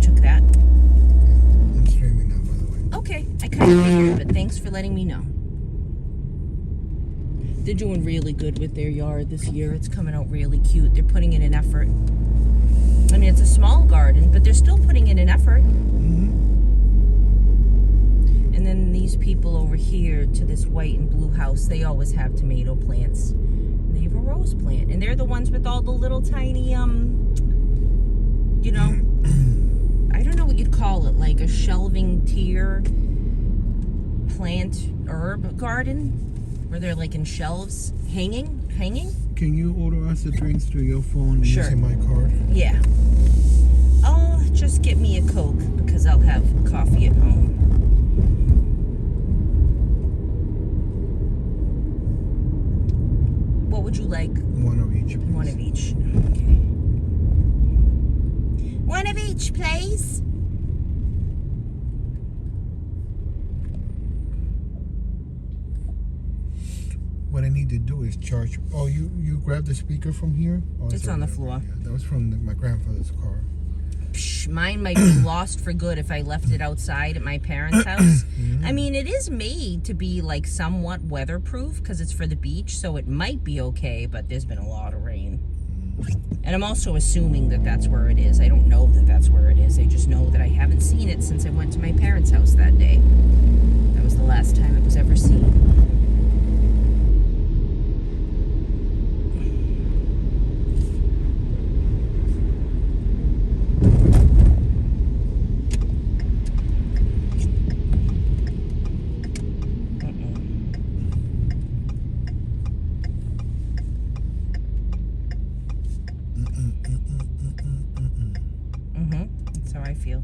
just took that. I'm streaming now, by the way. Okay, I kind of figured, but thanks for letting me know. They're doing really good with their yard this year. It's coming out really cute. They're putting in an effort. I mean, it's a small garden, but they're still putting in an effort. And then these people over here to this white and blue house, they always have tomato plants. And they have a rose plant. And they're the ones with all the little tiny, you know, I don't know what you'd call it, like a shelving tier plant herb garden, where they're like in shelves hanging. Can you order us the drinks through your phone Sure. using my card? Yeah. I'll just get me a Coke because I'll have coffee at home. What would you like? One of each, please. One of each. Okay. One of each, please. What I need to do is charge. Oh, you grabbed the speaker from here? Oh, It's on the floor. Yeah, that was from my grandfather's car. Psh, mine might be lost for good if I left it outside at my parents' house. I mean, it is made to be like somewhat weatherproof because it's for the beach, so it might be okay, but there's been a lot of rain. And I'm also assuming that that's where it is. I don't know that that's where it is. I just know that I haven't seen it since I went to my parents' house that day. That was the last time it was ever seen. That's how I feel.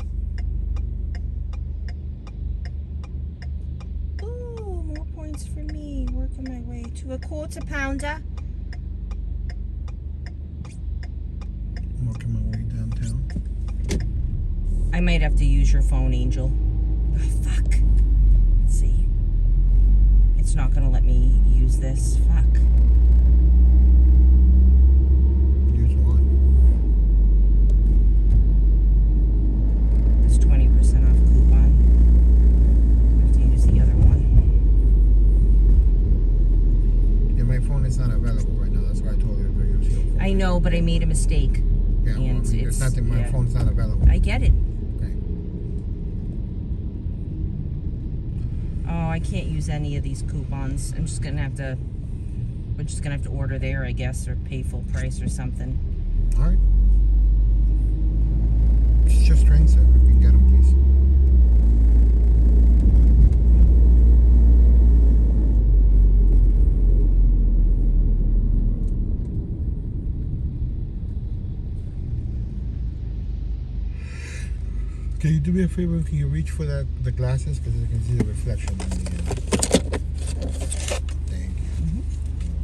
Ooh, more points for me. Working my way to a quarter pounder. I'm working my way downtown. I might have to use your phone, Angel. Oh, fuck. Let's see. It's not gonna let me use this. Fuck. Use one. It's 20% off coupon. I have to use the other one. Yeah, my phone is not available right now. That's why I told you to use your phone. I know, but I made a mistake. Yeah, well, I and mean, there's nothing. My yeah. phone's not available. I get it. Okay. Oh, I can't use any of these coupons. I'm just gonna have to. We're just gonna have to order there, I guess, or pay full price or something. All right. It's just drinks, sir. If you can get them, please. Can you do me a favor? Can you reach for the glasses because you can see the reflection in the end. Thank you.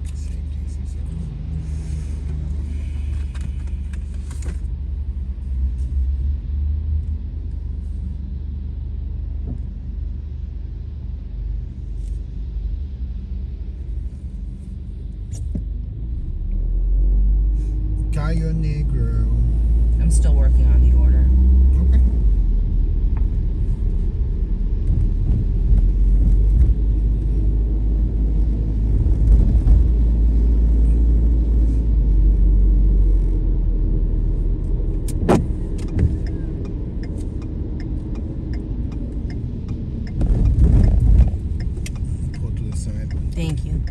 Okay, same cases. Gallo Negro. I'm still working on the order. Okay. Pull to the side. Thank you.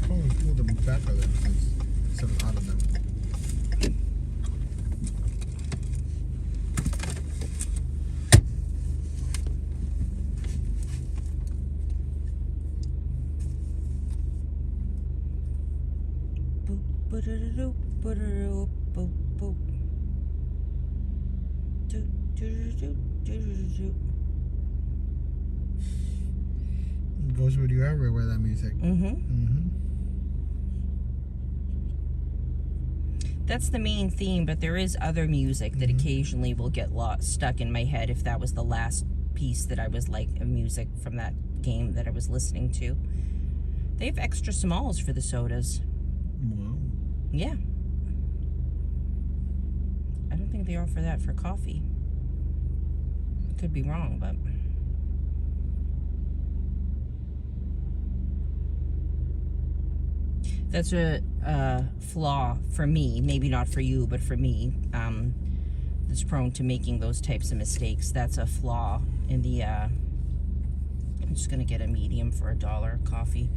Probably pull the back of them instead of out of them. Boop, ba-da-da-doo, ba-da-doo, boop, boop. Doo, doo-doo-doo, doo-doo-doo. It goes with you everywhere, that music. That's the main theme, but there is other music that occasionally will get stuck in my head if that was the last piece that I was like, of music from that game that I was listening to. They have extra smalls for the sodas. Wow. Yeah. I don't think they offer that for coffee. Could be wrong, but... That's a flaw for me. Maybe not for you, but for me. That's prone to making those types of mistakes. That's a flaw in the... I'm just going to get a medium for $1 coffee.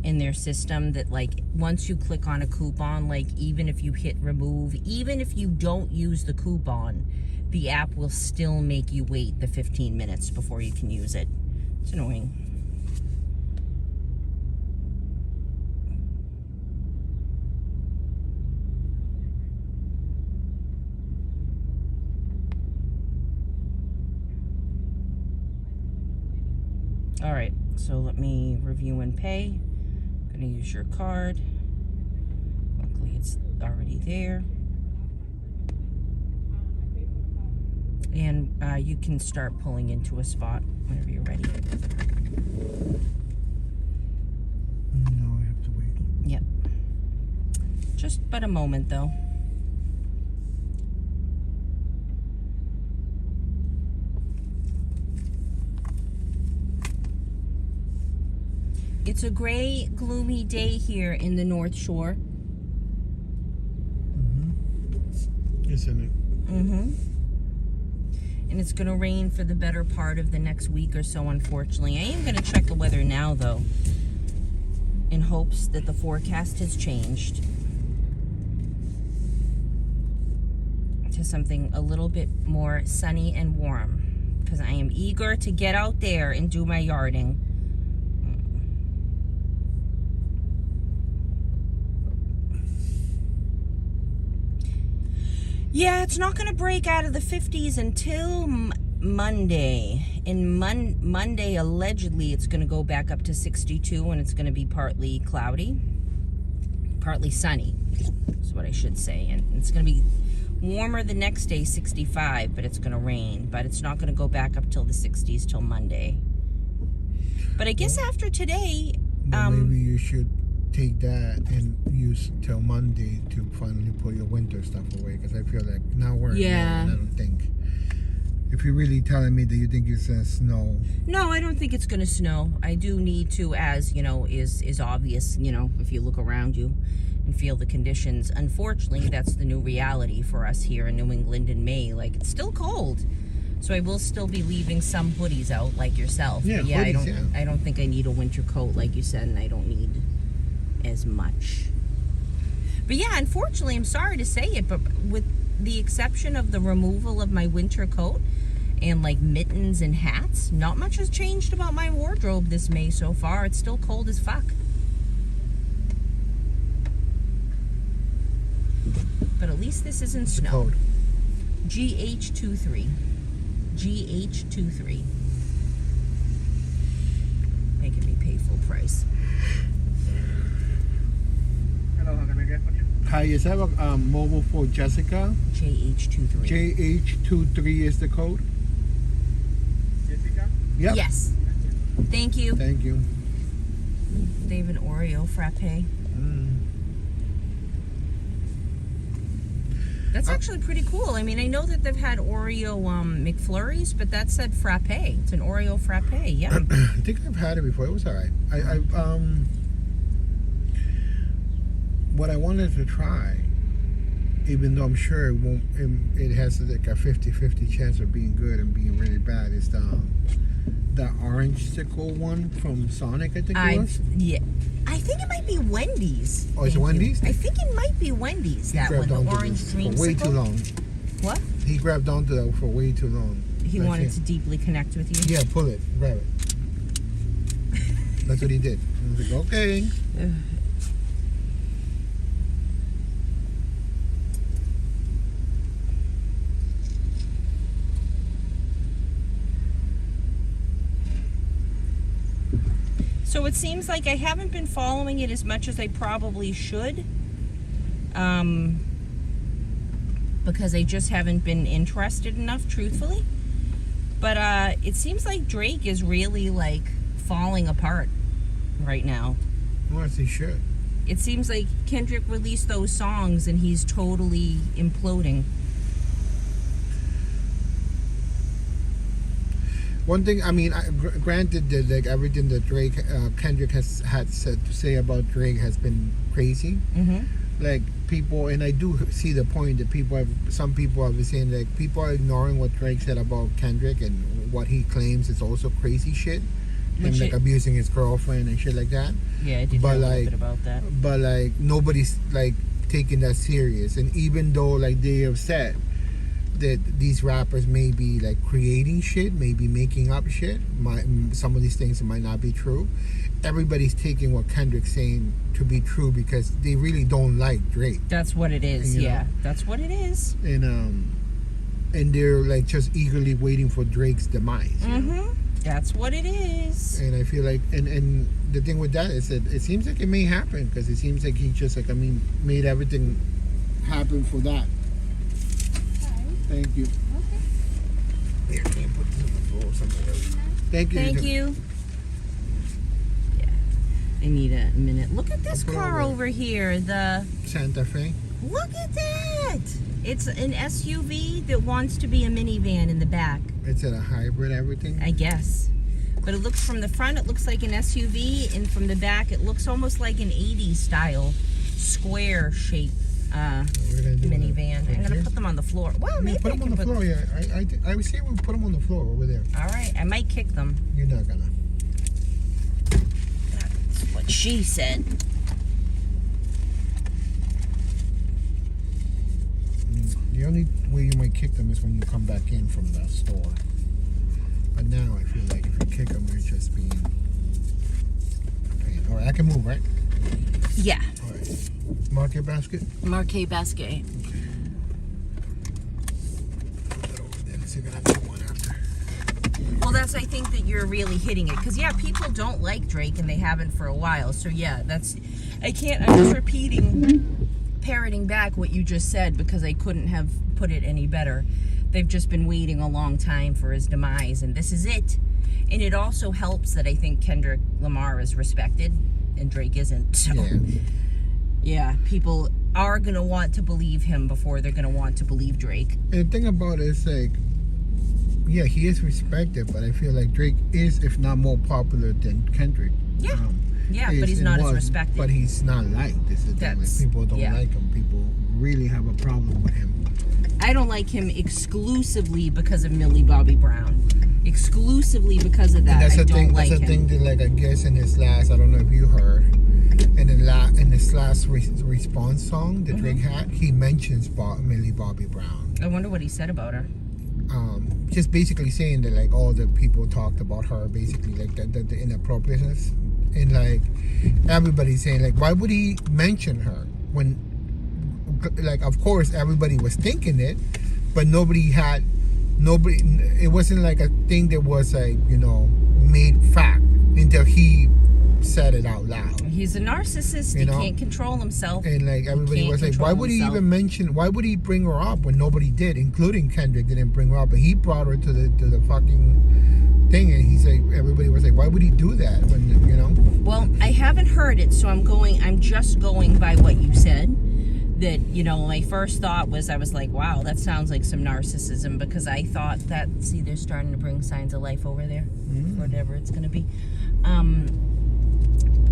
In their system that, like, once you click on a coupon, like, even if you hit remove, even if you don't use the coupon, the app will still make you wait the 15 minutes before you can use it. It's annoying. All right, so let me review and pay. I'm gonna use your card. Luckily it's already there. And you can start pulling into a spot whenever you're ready. No, I have to wait. Yep. Just but a moment though. It's a gray, gloomy day here in the North Shore. Isn't it? And it's going to rain for the better part of the next week or so, unfortunately. I am going to check the weather now, though, in hopes that the forecast has changed to something a little bit more sunny and warm, because I am eager to get out there and do my yarding. Yeah, it's not going to break out of the 50s until Monday. And Monday, allegedly, it's going to go back up to 62, and it's going to be partly cloudy. Partly sunny, is what I should say. And it's going to be warmer the next day, 65, but it's going to rain. But it's not going to go back up till the 60s till Monday. But I guess after today... maybe you should take that and use till Monday to finally put your winter stuff away, because I feel like now we're in May, and I don't think, if you're really telling me that you think it's gonna snow. No, I don't think it's gonna snow. I do need to, as you know, is obvious, you know, if you look around you and feel the conditions. Unfortunately, that's the new reality for us here in New England in May. Like, it's still cold, so I will still be leaving some hoodies out like yourself. Yeah, but yeah, hoodies, I don't think I need a winter coat like you said, and I don't need as much. But yeah, unfortunately, I'm sorry to say it, but with the exception of the removal of my winter coat and like mittens and hats, not much has changed about my wardrobe this May so far. It's still cold as fuck. But at least this isn't What's snow. the code? GH23. GH23. Making me pay full price. Hello, how can I get you? Hi, is that a mobile for Jessica? JH23. JH23 is the code? Jessica? Yep. Yes. Thank you. Thank you. They have an Oreo frappe. That's actually pretty cool. I mean, I know that they've had Oreo McFlurries, but that said frappe. It's an Oreo frappe. Yeah. I think I've had it before. It was alright. What I wanted to try, even though I'm sure it won't, it has like a 50-50 chance of being good and being really bad, is the orange sickle one from Sonic, I think it was. Yeah. I think it might be Wendy's. Oh, is it Wendy's? I think it might be Wendy's, that one, the orange dreamsicle. For way too long. What? He grabbed onto that for way too long. He wanted to deeply connect with you? Yeah, pull it, grab it. That's what he did. I was like, okay. So it seems like I haven't been following it as much as I probably should, because I just haven't been interested enough, truthfully. But it seems like Drake is really like falling apart right now. Well, he should. It seems like Kendrick released those songs and he's totally imploding. One thing, I mean, granted that like everything that Kendrick has had said to say about Drake has been crazy. Like people, and I do see the point that some people have been saying like people are ignoring what Drake said about Kendrick and what he claims is also crazy shit, and like abusing his girlfriend and shit like that. Yeah, I did know a little bit about that. But like nobody's like taking that serious, and even though like they have said that these rappers may be like creating shit, maybe making up shit, some of these things might not be true. Everybody's taking what Kendrick's saying to be true because they really don't like Drake. That's what it is. Yeah, that's what it is. And they're like just eagerly waiting for Drake's demise. That's what it is. And I feel like, and the thing with that is that it seems like it may happen because it seems like he just like made everything happen for that. Thank you. Okay. Here, can you put this on the floor somewhere? Thank you. Thank you. Yeah. I need a minute. Look at this car over here. The Santa Fe. Look at that. It's an SUV that wants to be a minivan in the back. It's a hybrid everything? I guess. But it looks from the front, it looks like an SUV. And from the back, it looks almost like an 80s style square shape. Minivan. I'm gonna put them on the floor. Well, maybe put them on the floor. Yeah, I would say we put them on the floor over there. All right, I might kick them. You're not gonna. That's what she said. The only way you might kick them is when you come back in from the store. But now I feel like if you kick them, you're just being a pain. All right, I can move, right? Yeah. All right. Market basket? Marquet basket. Okay. Put that over there. So you're going to have one after. Well, that's, I think that you're really hitting it. Because, yeah, people don't like Drake and they haven't for a while. So, yeah, I'm just repeating, parroting back what you just said because I couldn't have put it any better. They've just been waiting a long time for his demise, and this is it. And it also helps that I think Kendrick Lamar is respected and Drake isn't. So, yeah, people are going to want to believe him before they're going to want to believe Drake. And the thing about it is, like, yeah, he is respected, but I feel like Drake is, if not more popular than Kendrick. Yeah. But he's not as respected. But he's not liked. This is the thing. Like, people don't like him. People really have a problem with him. I don't like him exclusively because of Millie Bobby Brown. Exclusively because of that, that's I don't like him. That's the thing that, like, I guess in his last, I don't know if you heard, in his last response song that Drake had, he mentions Millie Bobby Brown. I wonder what he said about her. Just basically saying that, like, all the people talked about her, basically, like, the inappropriateness. And, like, everybody's saying, like, why would he mention her when, like, of course, everybody was thinking it, but it wasn't like a thing that was, like, made fact until he said it out loud. He's a narcissist. He can't control himself. And, like, everybody was like, why would he bring her up when nobody did, including Kendrick didn't bring her up, and he brought her to the fucking thing, and he's like, everybody was like, why would he do that when, Well, I haven't heard it, so I'm just going by what you said. That, my first thought was, I was like, wow, that sounds like some narcissism, because I thought that, see, they're starting to bring signs of life over there, whatever it's going to be.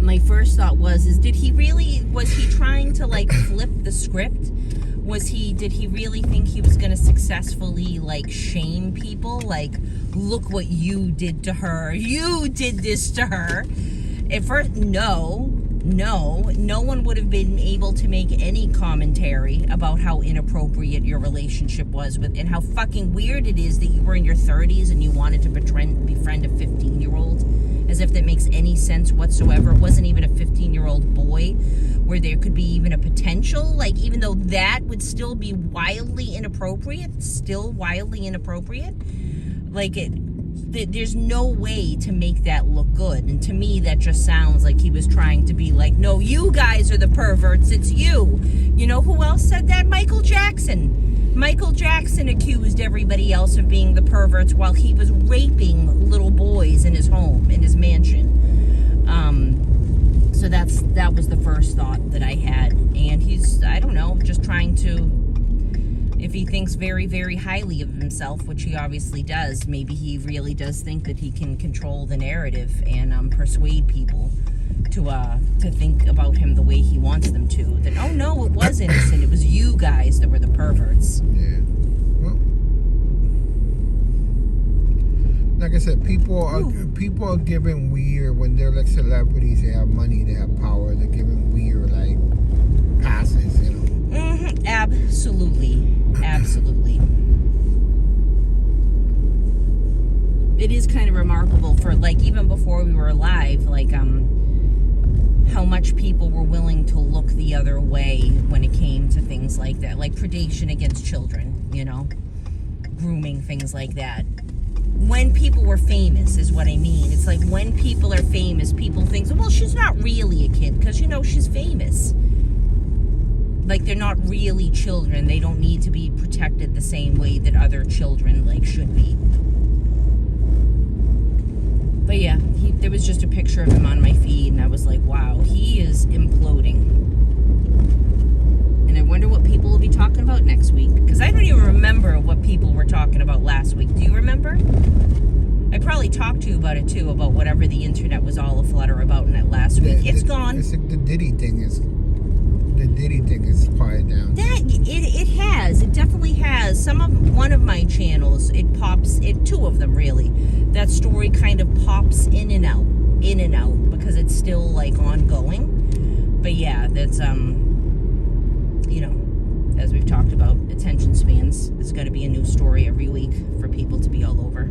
My first thought was he trying to, like, flip the script? Did he really think he was going to successfully, like, shame people? Like, look what you did to her. You did this to her. At first, no one would have been able to make any commentary about how inappropriate your relationship was and how fucking weird it is that you were in your 30s and you wanted to befriend a 15-year-old, as if that makes any sense whatsoever. It wasn't even a 15-year-old boy where there could be even a potential, like, even though that would still be wildly inappropriate, like, there's no way to make that look good. And to me, that just sounds like he was trying to be like, no, you guys are the perverts, it's you. You know who else said that? Michael Jackson. Michael Jackson accused everybody else of being the perverts while he was raping little boys in his home, in his mansion. that was the first thought that I had. And he's, I don't know, just trying to, if he thinks very, very highly of himself, which he obviously does, maybe he really does think that he can control the narrative and persuade people to think about him the way he wants them to. That, oh no, it was innocent. It was you guys that were the perverts. Yeah. Well, like I said, people are giving weird when they're like celebrities. They have money, they have power. They're giving weird like passes, you know. Mm-hmm. Absolutely. It is kind of remarkable for, like, even before we were alive, like, how much people were willing to look the other way when it came to things like that, like predation against children, you know, grooming, things like that. When people were famous is what I mean. It's like when people are famous, people think, well, she's not really a kid because, you know, she's famous. Like, they're not really children. They don't need to be protected the same way that other children, like, should be. But yeah, there was just a picture of him on my feed, and I was like, wow, he is imploding. And I wonder what people will be talking about next week, because I don't even remember what people were talking about last week. Do you remember? I probably talked to you about it too, about whatever the internet was all aflutter about in that last week. It's gone. It's like the Diddy thing is quiet down. It has. It definitely has. One of my channels, two of them really. That story kind of pops in and out because it's still like ongoing. But yeah, that's you know, as we've talked about, attention spans is going to be a new story every week for people to be all over.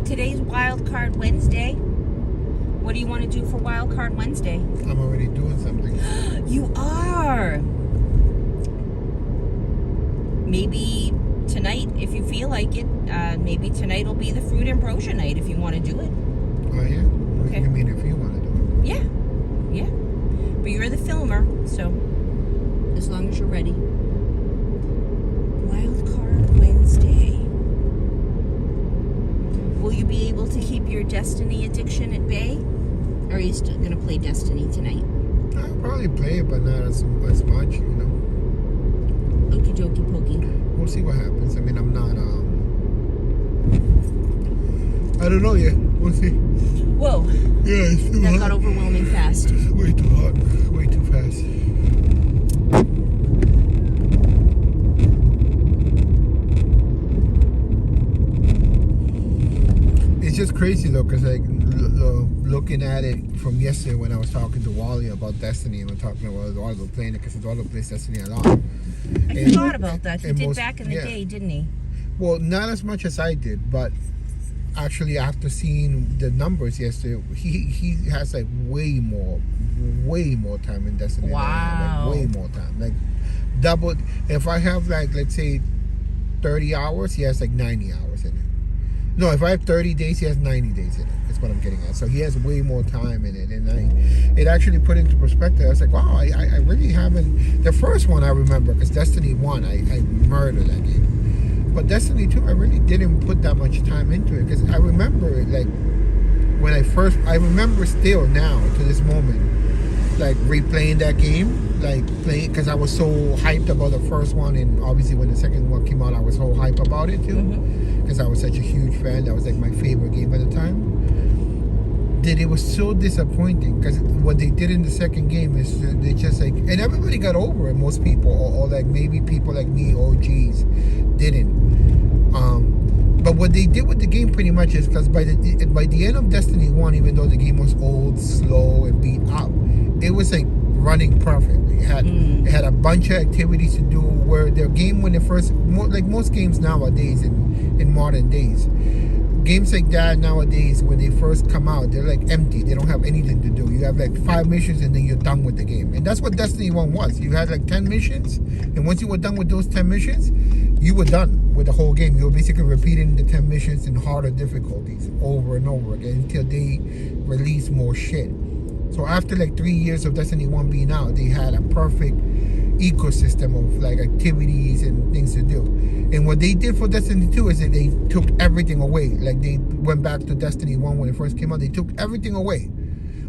Today's Wild Card Wednesday. What do you want to do for Wild Card Wednesday? I'm already doing something. You are. Maybe tonight, if you feel like it, maybe tonight will be the fruit ambrosia night if you want to do it. Oh yeah? Okay. You mean if you want to do it? Yeah. But you're the filmer, so as long as you're ready. Wild Card Wednesday. Will you be able to keep your Destiny addiction at bay? Or are you still going to play Destiny tonight? I'll probably play it, but not as much, you know. Okie dokie pokey. We'll see what happens. I mean, I'm not, I don't know yet. We'll see. Whoa. Yeah, it's too that hot. got overwhelming fast. It's way too hot. Way too fast. It's just crazy though, because like looking at it from yesterday when I was talking to Wally about Destiny, and we're talking about Eduardo playing it, because Eduardo plays Destiny a lot. I forgot about that. He did back in the day, didn't he? Well, not as much as I did, but actually after seeing the numbers yesterday, he has like way more time in Destiny. Wow. Like way more time. Like double. If I have like, let's say 30 hours, he has like 90 hours in it. No, if I have 30 days, he has 90 days in it. That's what I'm getting at. So he has way more time in it. And it actually put into perspective. I was like, wow, I really haven't. The first one I remember, because Destiny 1, I murdered that game. But Destiny 2, I really didn't put that much time into it. Because I remember it, like, when I remember still now, to this moment, like replaying that game, like playing because I was so hyped about the first one, and obviously when the second one came out, I was so hyped about it too, because I was such a huge fan. That was like my favorite game at the time. That it was so disappointing because what they did in the second game is they just like, and everybody got over it. Most people, or like maybe people like me, OGs, didn't. But what they did with the game pretty much is because by the end of Destiny 1, even though the game was old, slow, and beat up, it was like running perfectly. It had a bunch of activities to do. Where their game when it first, like most games nowadays in modern days, games like that nowadays when they first come out, they're like empty. They don't have anything to do. You have like 5 missions and then you're done with the game. And that's what Destiny 1 was. You had like 10 missions, and once you were done with those 10 missions, you were done with the whole game. You were basically repeating the 10 missions in harder difficulties over and over again until they release more shit. So after like 3 years of Destiny 1 being out, they had a perfect ecosystem of like activities and things to do. And what they did for Destiny 2 is that they took everything away. Like they went back to Destiny 1 when it first came out. They took everything away.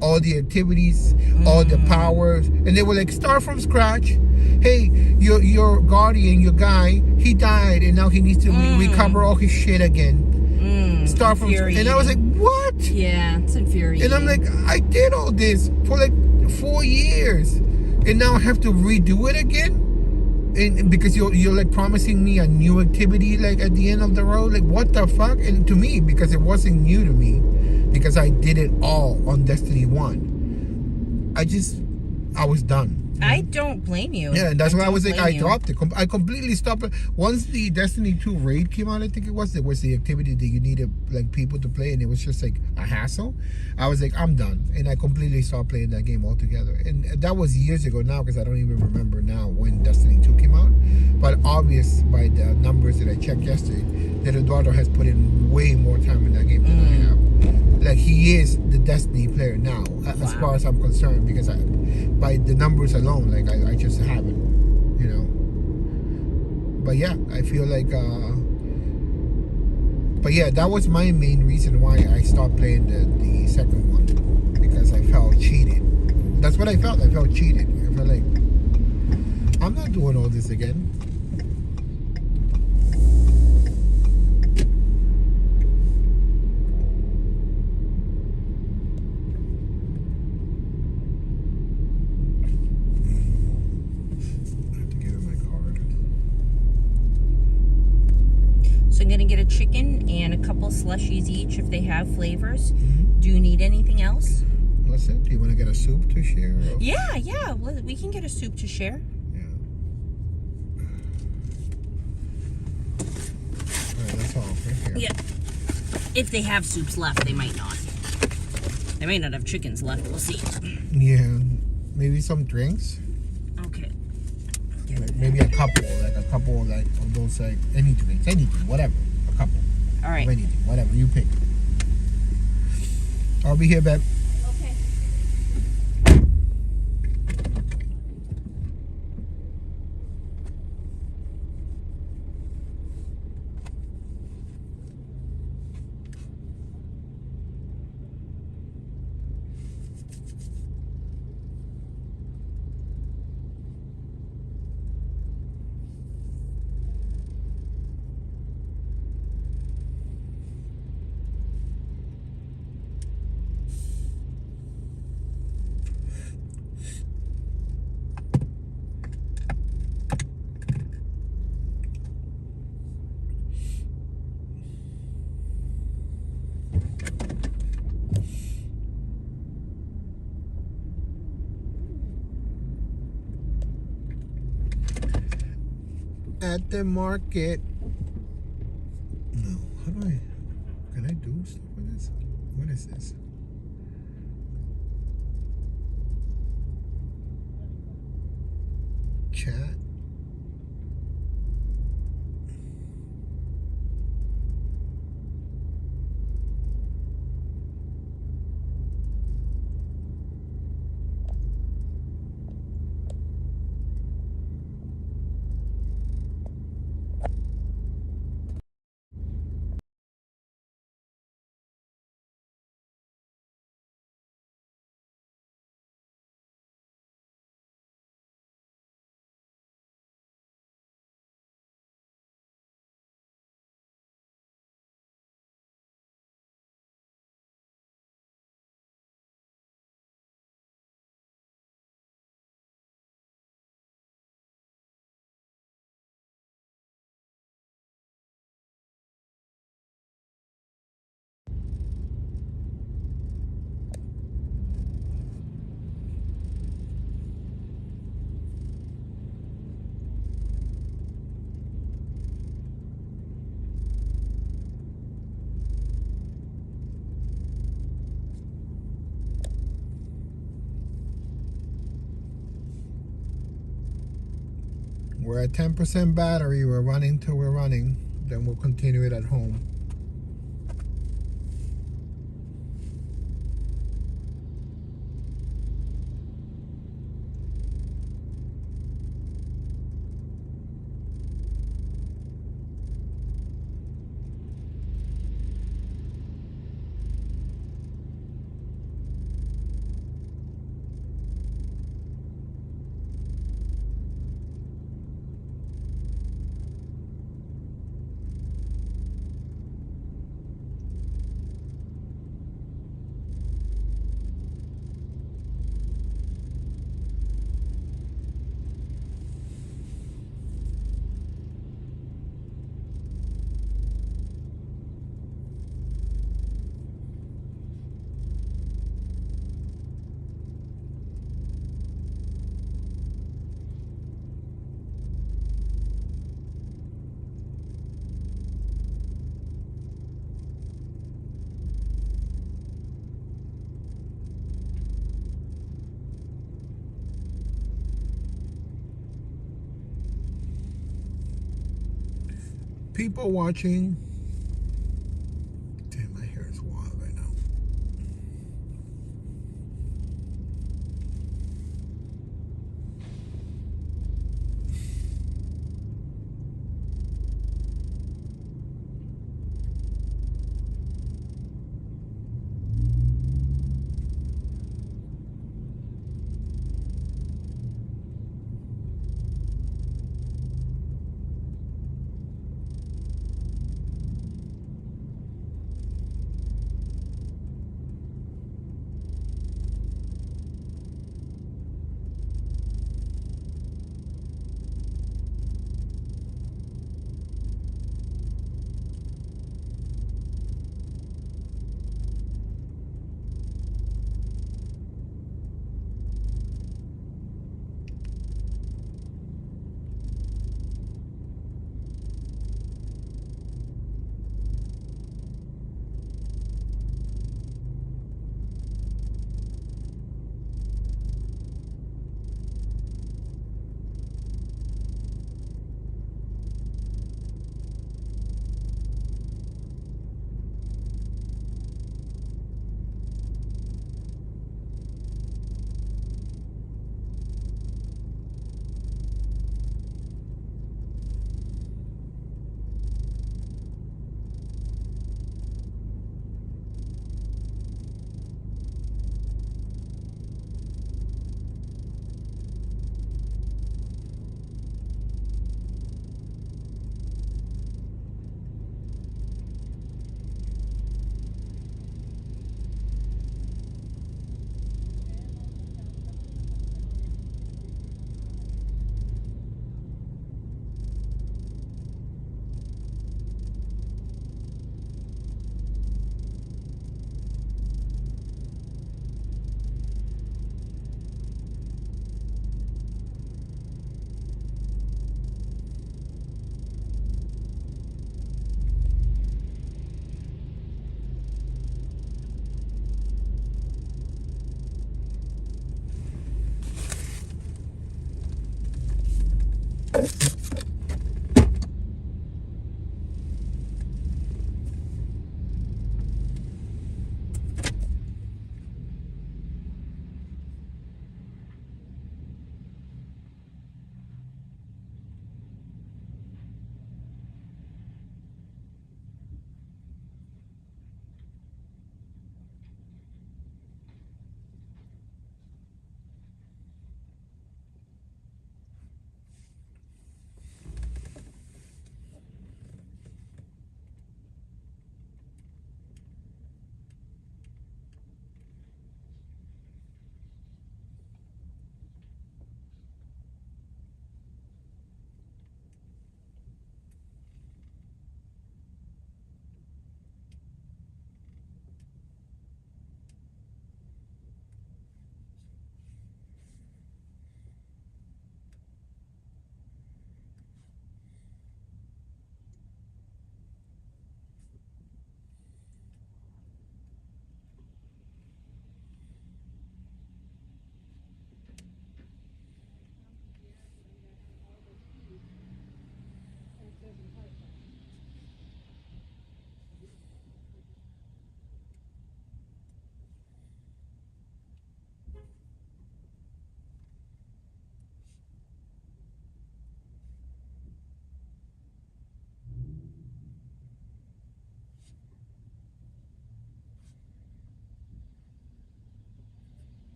All the activities, all the powers. And they were like, start from scratch. Hey, your guardian, your guy, he died and now he needs to recover all his shit again. Start from scratch. And I was like, what? Yeah, it's infuriating. And I'm like, I did all this for like 4 years. And now I have to redo it again? And because you're like promising me a new activity like at the end of the road, like what the fuck? And to me, because it wasn't new to me, because I did it all on Destiny 1, I was done. I don't blame you. Yeah, and that's why I was like, I you. dropped it. I completely stopped it. Once the Destiny 2 raid came out, I think it was, there was the activity that you needed like people to play, and it was just like a hassle. I was like, I'm done. And I completely stopped playing that game altogether. And that was years ago now, because I don't even remember now when Destiny 2 came out. But obvious by the numbers that I checked yesterday, that Eduardo has put in way more time in that game than I have. Like he is the Destiny player now, as far as I'm concerned, because by the numbers alone, like I just haven't, you know. But yeah, I feel like, but yeah, that was my main reason why I stopped playing the second one, because I felt cheated. That's what I felt. I felt cheated. I felt like I'm not doing all this again. So I'm gonna get a chicken and a couple slushies each if they have flavors. Do you need anything else? What's it? Do you want to get a soup to share? Or? Yeah. Well, we can get a soup to share. Yeah. Alright, that's all. Right here. Yeah. If they have soups left, they might not. They might not have chickens left. We'll see. Yeah. Maybe some drinks. Okay. Like maybe a couple like of those, like any drinks, anything, whatever. A couple. All right. Of anything, whatever you pick. I'll be here, babe. At the market. No, how do can I do stuff with this? What is this? Chat. we're at 10% battery. We're running till we're running. Then we'll continue it at home. People watching. Damn, my hair is wild right now.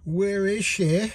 Where is she?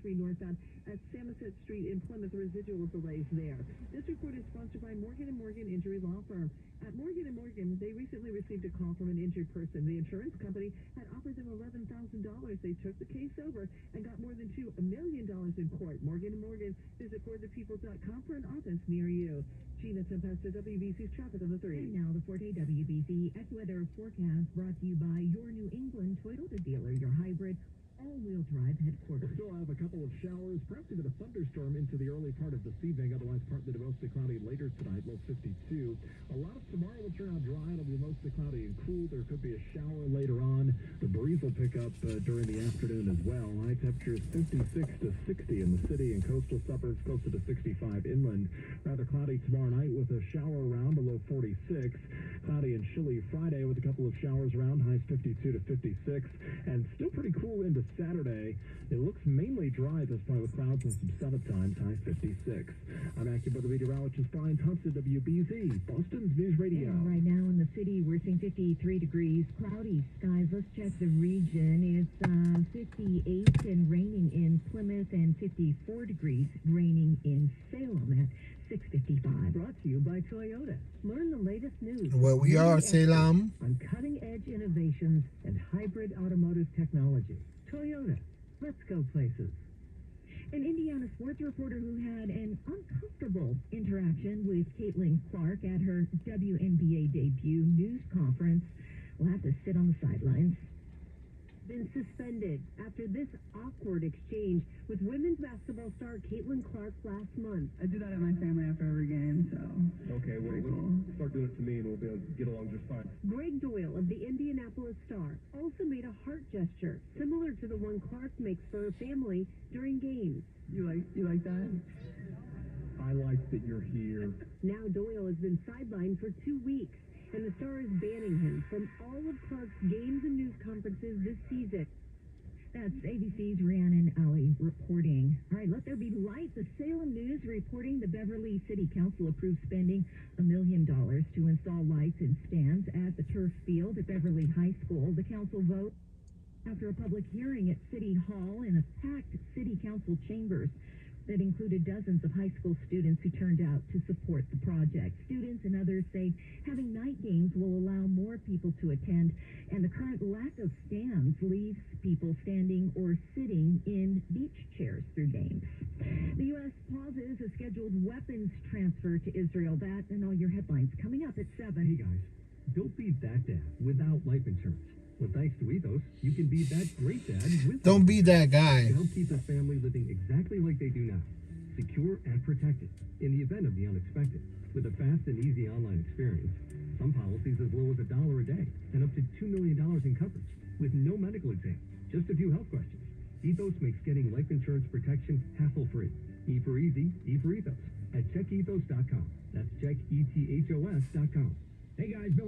Northbound at Samoset Street in Plymouth. Residual delays there. This report is sponsored by Morgan & Morgan Injury Law Firm. At Morgan & Morgan, they recently received a call from an injured person. The insurance company had offered them $11,000. They took the case over and got more than $2 million in court. Morgan & Morgan. Visit forthepeople.com for an office near you. Gina Tempesta, WBC's traffic on the 3. And now the 4-day WBC AccuWeather forecast brought to you by your New England Toyota dealer, your hybrid all-wheel drive headquarters. We'll still have a couple of showers, perhaps even a thunderstorm into the early part of this evening. Otherwise, partly to mostly cloudy later tonight, low 52. A lot of tomorrow will turn out dry. It'll be mostly cloudy and cool. There could be a shower later on. The breeze will pick up during the afternoon as well. High temperatures 56 to 60 in the city and coastal suburbs, closer to 65 inland. Rather cloudy tomorrow night with a shower around, a low 46. Cloudy and chilly Friday with a couple of showers around, highs 52 to 56. And still pretty cool into Saturday. It looks mainly dry at this point with clouds and some sun at times, high 56. I'm AccuWeather meteorologist Brian Thompson, WBZ, Boston's News Radio. And right now in the city, we're seeing 53 degrees, cloudy skies. Let's check the region. It's 58 and raining in Plymouth and 54 degrees, raining in Salem at 6:55. Brought to you by Toyota. Learn the latest news. Where we are, Salem. On cutting-edge innovations and hybrid automotive technology. Toyota. Let's go places. An Indiana sports reporter who had an uncomfortable interaction with Caitlin Clark at her WNBA debut news conference will have to sit on the sidelines. Been suspended after this awkward exchange with women's basketball star Caitlin Clark last month. I do that at my family after every game, so. Okay, well, we'll start doing it to me and we'll be able to get along just fine. Greg Doyle of the Indianapolis Star also made a heart gesture similar to the one Clark makes for her family during games. You like that? I like that you're here. Now Doyle has been sidelined for 2 weeks, and the Star is banning him from all of Clark's games and news conferences this season. That's ABC's Rhiannon Alley reporting. All right, let there be light. The Salem News reporting the Beverly City Council approved spending $1 million to install lights and stands at the turf field at Beverly High School. The council vote after a public hearing at City Hall in a packed City Council chambers that included dozens of high school students who turned out to support the project. Students and others say having night games will allow more people to attend, and the current lack of stands leaves people standing or sitting in beach chairs through games. The U.S. pauses a scheduled weapons transfer to Israel. That and all your headlines coming up at 7. Hey guys, don't be that dad without life insurance. Well, thanks to Ethos, you can be that great dad with Don't be that guy. to help keep the family living exactly like they do now. secure and protected in the event of the unexpected. With a fast and easy online experience, some policies as low as $1 a day and up to $2 million in coverage with no medical exam, just a few health questions. Ethos makes getting life insurance protection hassle-free. E for easy, E for ethos at checkethos.com. That's checkethos.com. Hey guys, Billy